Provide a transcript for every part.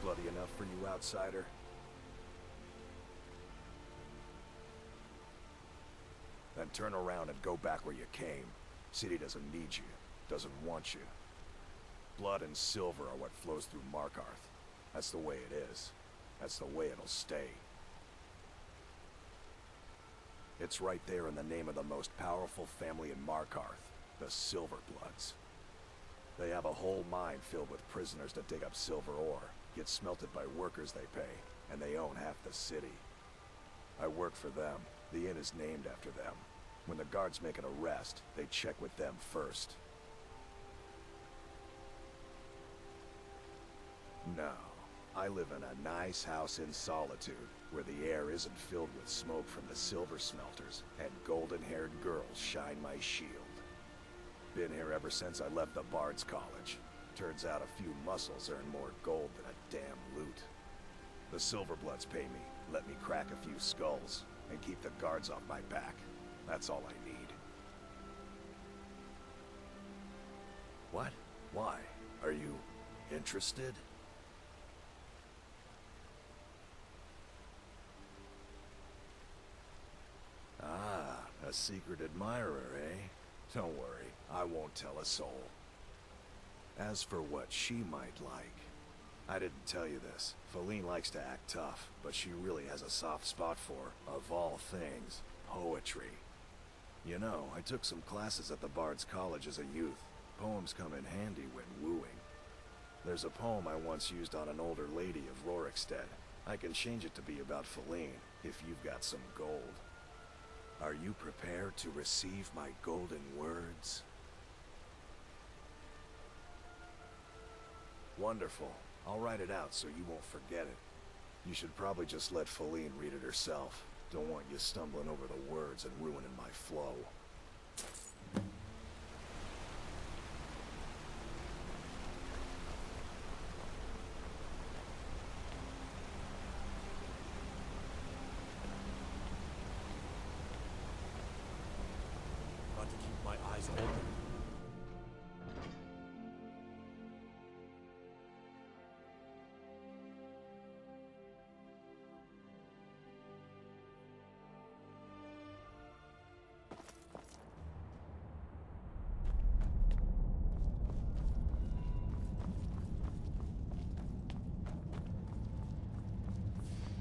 bloody enough for you, outsider? Then turn around and go back where you came. City doesn't need you, doesn't want you. Blood and silver are what flows through Markarth. That's the way it is. That's the way it'll stay. It's right there in the name of the most powerful family in Markarth, the Silverbloods. They have a whole mine filled with prisoners that dig up silver ore, get smelted by workers they pay, and they own half the city. I work for them. The inn is named after them. When the guards make an arrest, they check with them first. No. I live in a nice house in solitude, where the air isn't filled with smoke from the silver smelters, and golden-haired girls shine my shield. Been here ever since I left the Bard's College. Turns out a few muscles earn more gold than a damn loot. The Silverbloods pay me, let me crack a few skulls, and keep the guards off my back. That's all I need. What? Why? Are you interested? Ah, a secret admirer, eh? Don't worry, I won't tell a soul. As for what she might like, I didn't tell you this. Feline likes to act tough, but she really has a soft spot for, of all things, poetry. You know, I took some classes at the Bard's College as a youth. Poems come in handy when wooing. There's a poem I once used on an older lady of Rorikstead. I can change it to be about Feline, if you've got some gold. Are you prepared to receive my golden words? Wonderful. I'll write it out so you won't forget it. You should probably just let Feline read it herself. Don't want you stumbling over the words and ruining my flow. Got to keep my eyes open.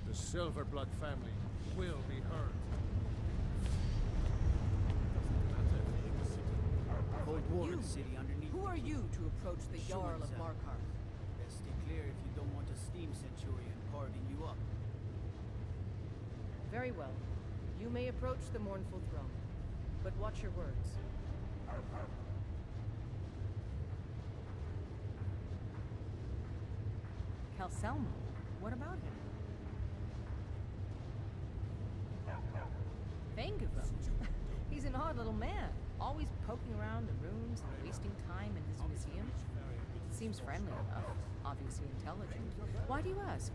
The Silverblood family will be heard. Cold war in the city underneath. Who are you to approach the Jarl of Markarth? Best stay clear if you don't want a steam centurion carving you up. Very well. You may approach the mournful throne, but watch your words. Calcelmo? What about him? Vangava? He's an odd little man, always poking around the ruins and wasting time in his museum. Seems friendly enough, obviously intelligent. Why do you ask?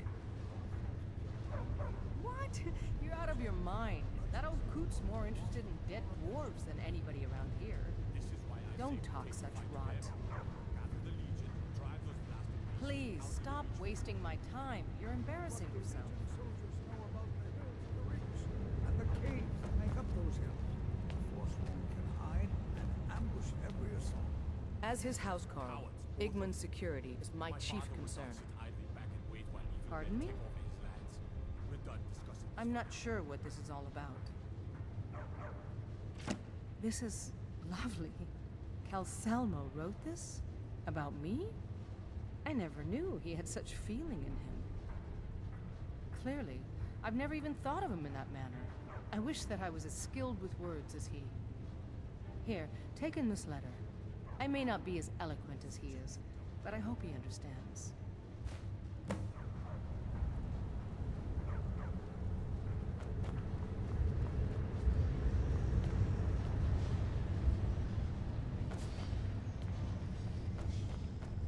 What? You're out of your mind. That old coot's more interested in dead dwarves than anybody around here. Don't talk such rot. Please, stop wasting my time. You're embarrassing yourself. And the caves that make up those hills. The Forsworn can hide and ambush every assault. As his housecarl, Igman's security is my chief concern. Pardon me? I'm not sure what this is all about. This is lovely. Calcelmo wrote this? About me? I never knew he had such feeling in him. Clearly, I've never even thought of him in that manner. I wish that I was as skilled with words as he. Here, take in this letter. I may not be as eloquent as he is, but I hope he understands.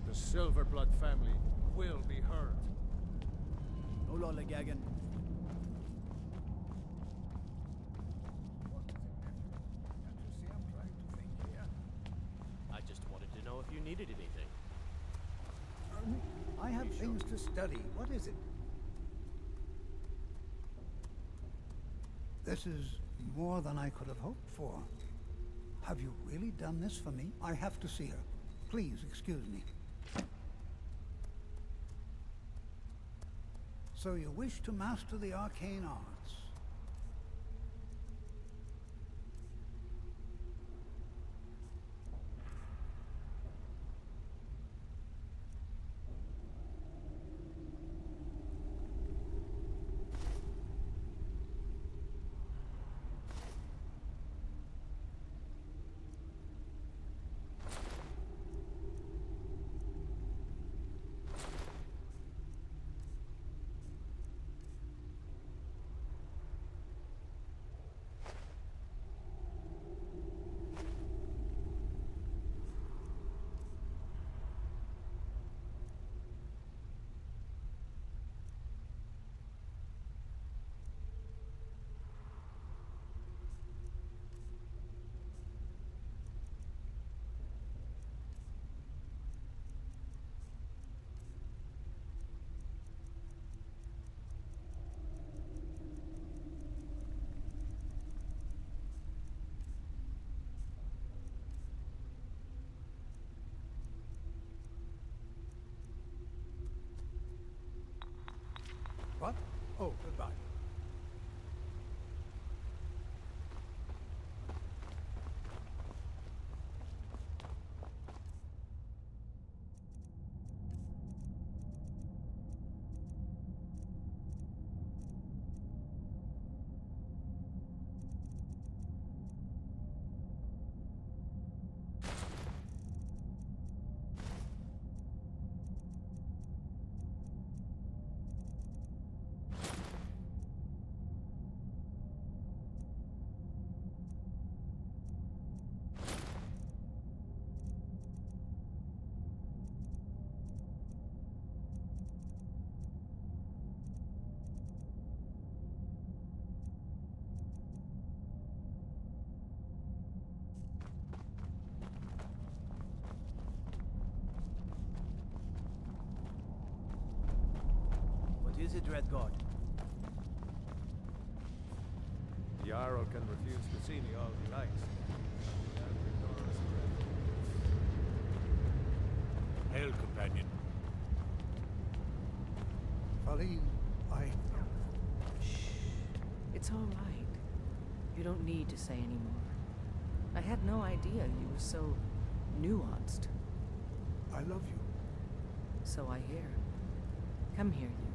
The Silverblood family will be heard. No lollygagging. What is it, nephew? Can't you see I'm trying to think here? I just wanted to know if you needed anything. I have things to study. What is it? This is more than I could have hoped for. Have you really done this for me? I have to see her. Please excuse me. So you wish to master the arcane arts? What? Oh, goodbye. What is it, Red God? Jarl can refuse to see me all he likes. Hail, companion. Faline, Shh. It's all right. You don't need to say anymore. I had no idea you were so nuanced. I love you. So I hear. Come here, you.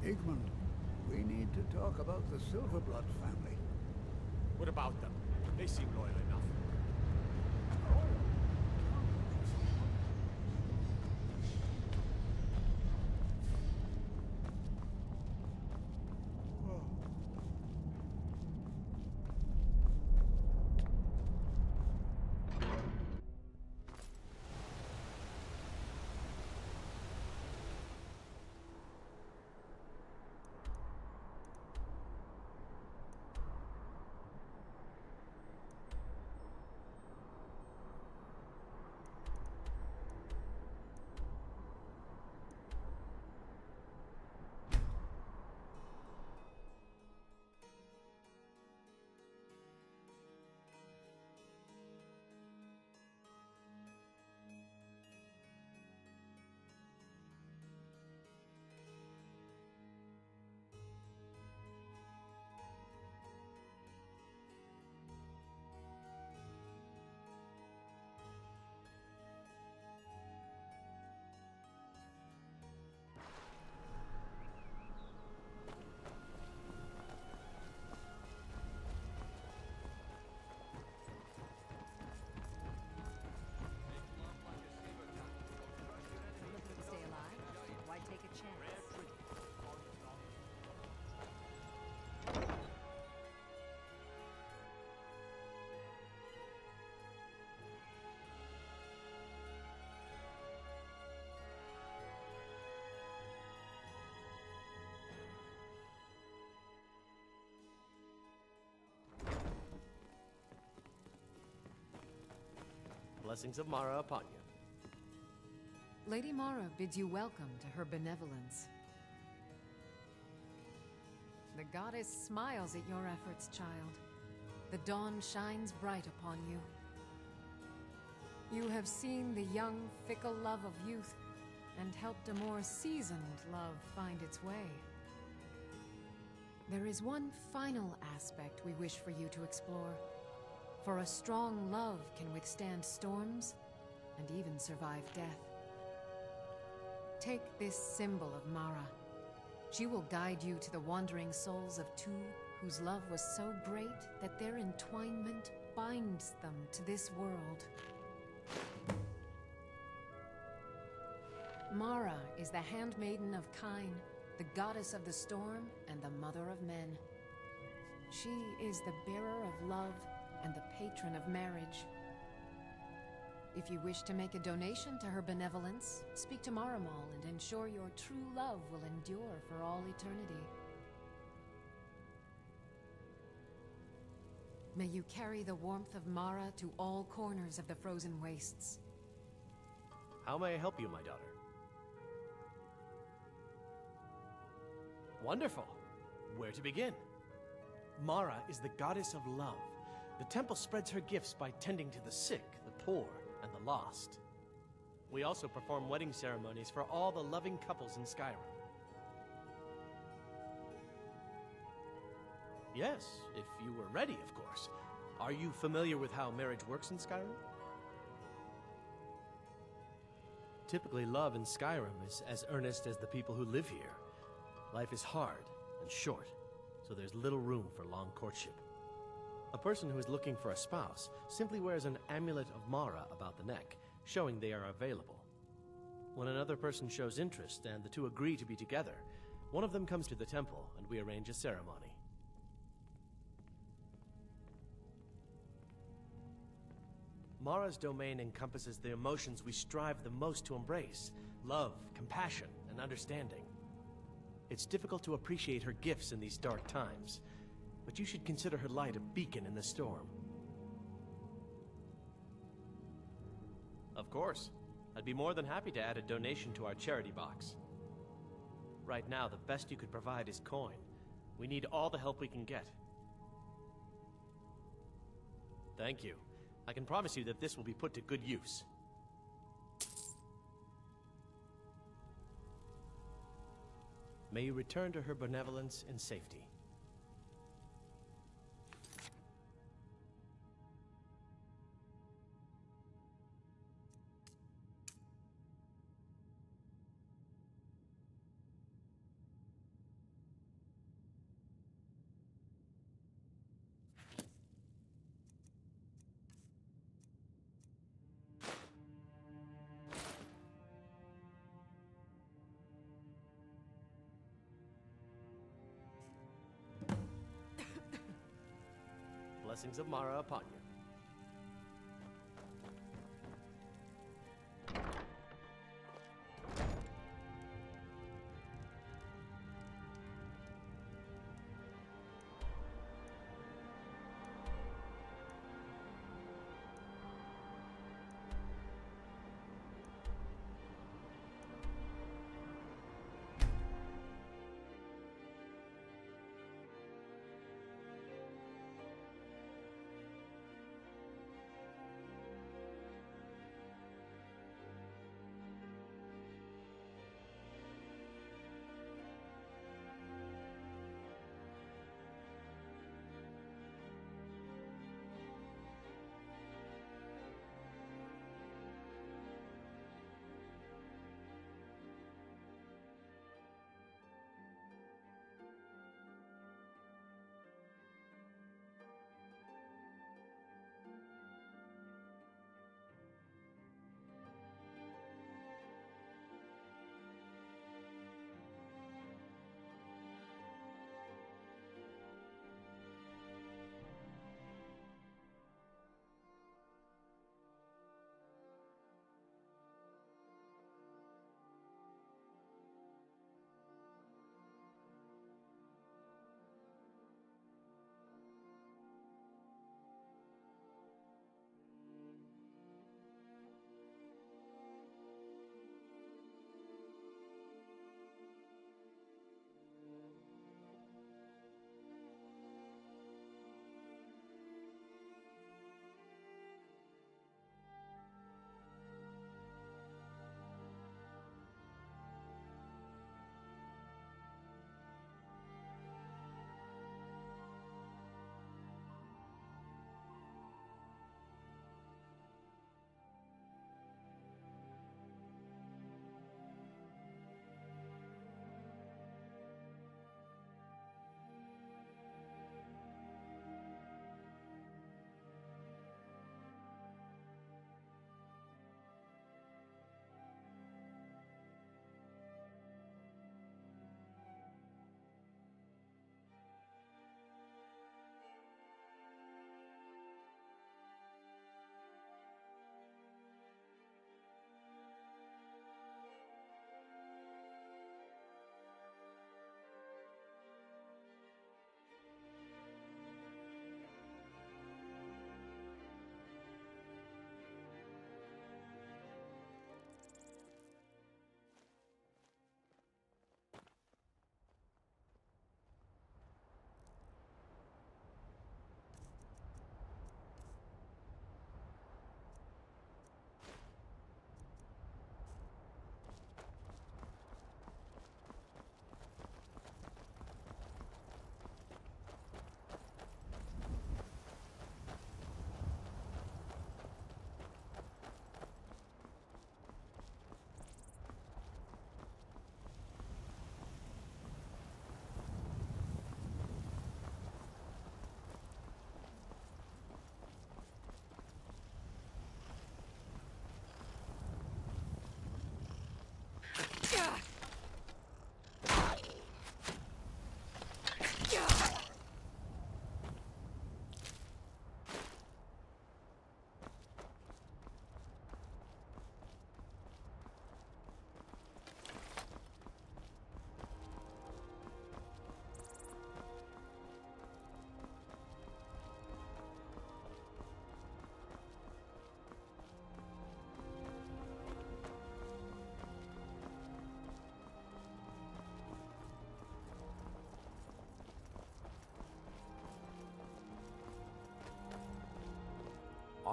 Igmund, we need to talk about the Silverblood family. What about them? They seem loyal enough. Blessings of Mara upon you. Lady Mara bids you welcome to her benevolence. The goddess smiles at your efforts, child. The dawn shines bright upon you. You have seen the young, fickle love of youth, and helped a more seasoned love find its way. There is one final aspect we wish for you to explore. For a strong love can withstand storms, and even survive death. Take this symbol of Mara. She will guide you to the wandering souls of two whose love was so great that their entwinement binds them to this world. Mara is the handmaiden of Kine, the goddess of the storm and the mother of men. She is the bearer of love and the patron of marriage. If you wish to make a donation to her benevolence, speak to Maramal and ensure your true love will endure for all eternity. May you carry the warmth of Mara to all corners of the frozen wastes. How may I help you, my daughter? Wonderful. Where to begin? Mara is the goddess of love. The temple spreads her gifts by tending to the sick, the poor, and the lost. We also perform wedding ceremonies for all the loving couples in Skyrim. Yes, if you were ready, of course. Are you familiar with how marriage works in Skyrim? Typically, love in Skyrim is as earnest as the people who live here. Life is hard and short, so there's little room for long courtship. A person who is looking for a spouse simply wears an amulet of Mara about the neck, showing they are available. When another person shows interest and the two agree to be together, one of them comes to the temple and we arrange a ceremony. Mara's domain encompasses the emotions we strive the most to embrace: love, compassion, and understanding. It's difficult to appreciate her gifts in these dark times, but you should consider her light a beacon in the storm. Of course. I'd be more than happy to add a donation to our charity box. Right now, the best you could provide is coin. We need all the help we can get. Thank you. I can promise you that this will be put to good use. May you return to her benevolence in safety. Blessings of Mara upon you.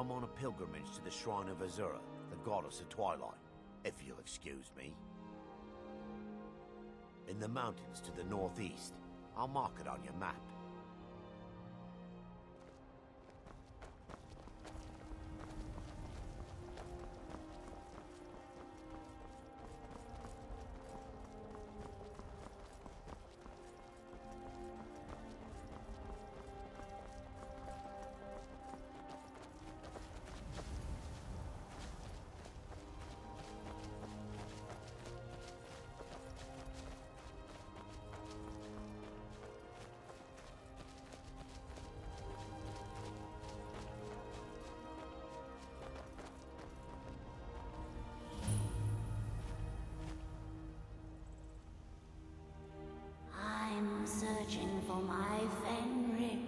I'm on a pilgrimage to the shrine of Azura, the goddess of twilight, if you'll excuse me. In the mountains to the northeast. I'll mark it on your map. Searching for my Fenric.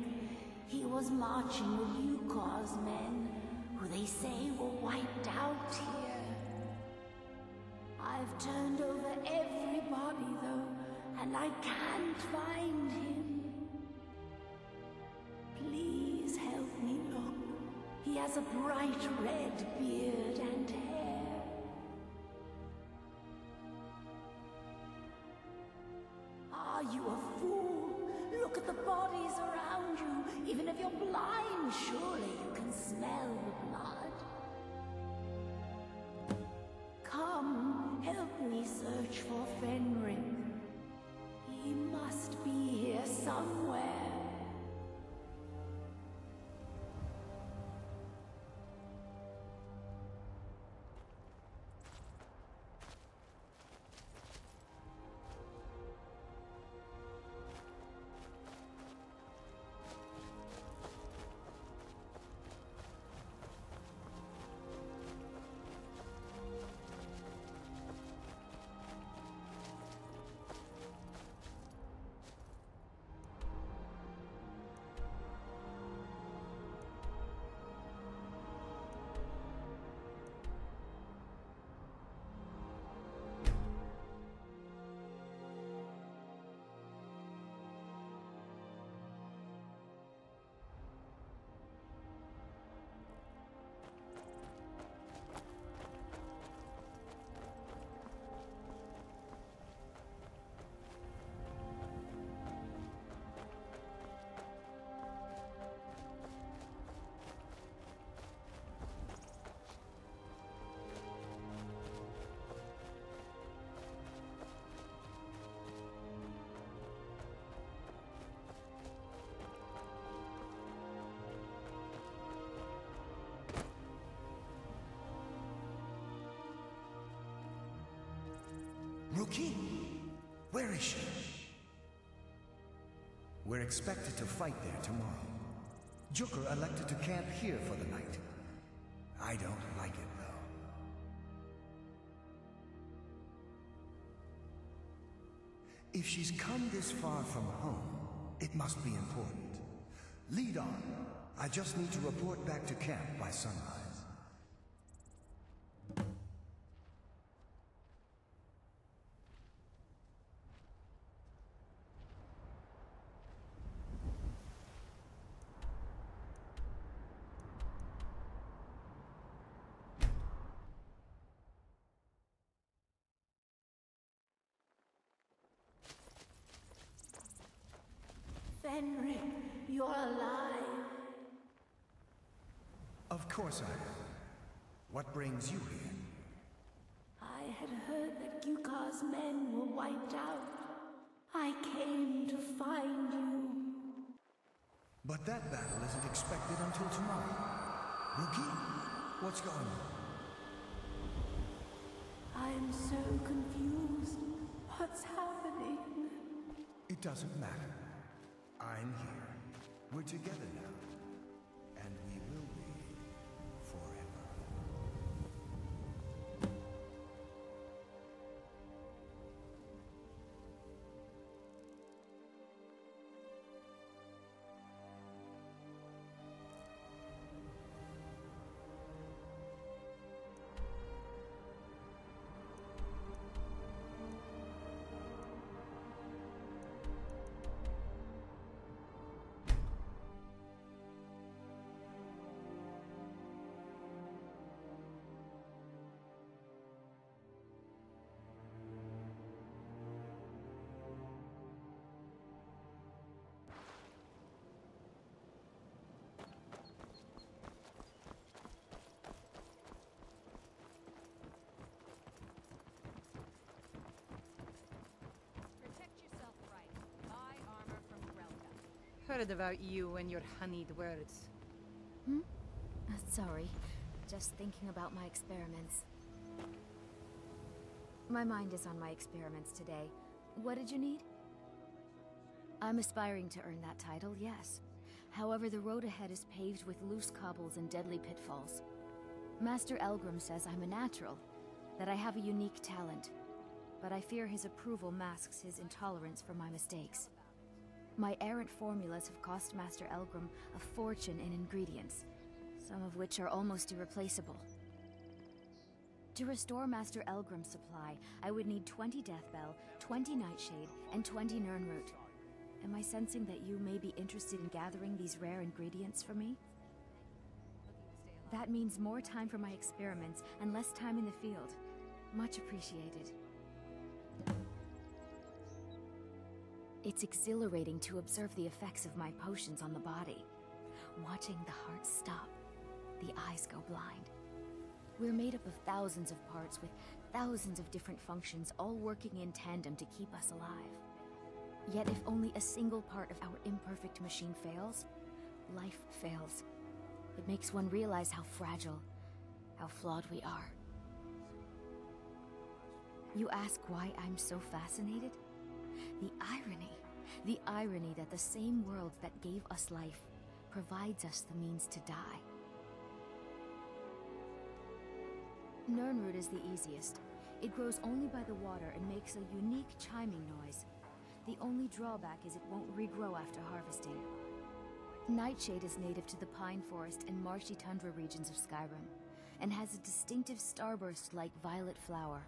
He was marching with Yukar's men, who they say were wiped out here. I've turned over everybody, though, and I can't find him. Please help me look. He has a bright red beard and hair. Are you a fool? Look at the bodies around you. Even if you're blind, surely you can smell the blood. Come, help me search for Fenric. He must be here somewhere. Rookie? Where is she? We're expected to fight there tomorrow. Joker elected to camp here for the night. I don't like it, though. If she's come this far from home, it must be important. Lead on. I just need to report back to camp by sunrise. Fenric, you're alive. Of course I am. What brings you here? I had heard that Yukar's men were wiped out. I came to find you. But that battle isn't expected until tomorrow. Rookie, what's going on? I'm so confused. What's happening? It doesn't matter. I'm here. We're together now. And we will be forever. heard about you and your honeyed words. Sorry. Just thinking about my experiments. My mind is on my experiments today. What did you need? I'm aspiring to earn that title, yes. However, the road ahead is paved with loose cobbles and deadly pitfalls. Master Elgrim says I'm a natural, that I have a unique talent, but I fear his approval masks his intolerance for my mistakes. My errant formulas have cost Master Elgrim a fortune in ingredients, some of which are almost irreplaceable. To restore Master Elgrim's supply, I would need 20 Deathbell, 20 Nightshade, and 20 Nirnroot. Am I sensing that you may be interested in gathering these rare ingredients for me? That means more time for my experiments and less time in the field. Much appreciated. It's exhilarating to observe the effects of my potions on the body. Watching the heart stop, the eyes go blind. We're made up of thousands of parts with thousands of different functions, all working in tandem to keep us alive. Yet if only a single part of our imperfect machine fails, life fails. It makes one realize how fragile, how flawed we are. You ask why I'm so fascinated? The irony that the same world that gave us life provides us the means to die. Nirnroot is the easiest. It grows only by the water and makes a unique chiming noise. The only drawback is it won't regrow after harvesting. Nightshade is native to the pine forest and marshy tundra regions of Skyrim, and has a distinctive starburst-like violet flower.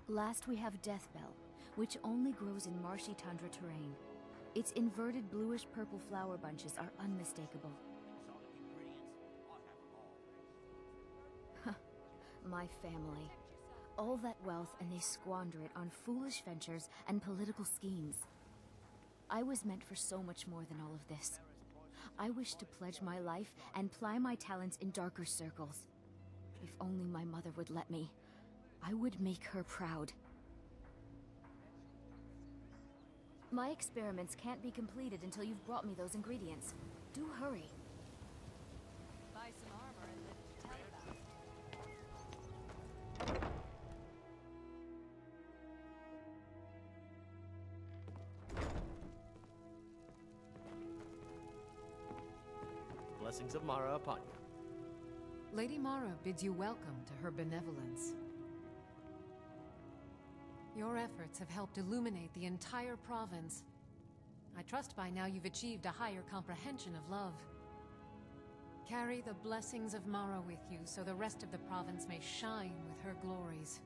Last we have Deathbell, which only grows in marshy tundra terrain. Its inverted bluish-purple flower bunches are unmistakable. My family. All that wealth, and they squander it on foolish ventures and political schemes. I was meant for so much more than all of this. I wish to pledge my life and ply my talents in darker circles. If only my mother would let me, I would make her proud. My experiments can't be completed until you've brought me those ingredients. Do hurry. Buy some armor and live to tell about it. Blessings of Mara upon you. Lady Mara bids you welcome to her benevolence. Your efforts have helped illuminate the entire province. I trust by now you've achieved a higher comprehension of love. Carry the blessings of Mara with you so the rest of the province may shine with her glories.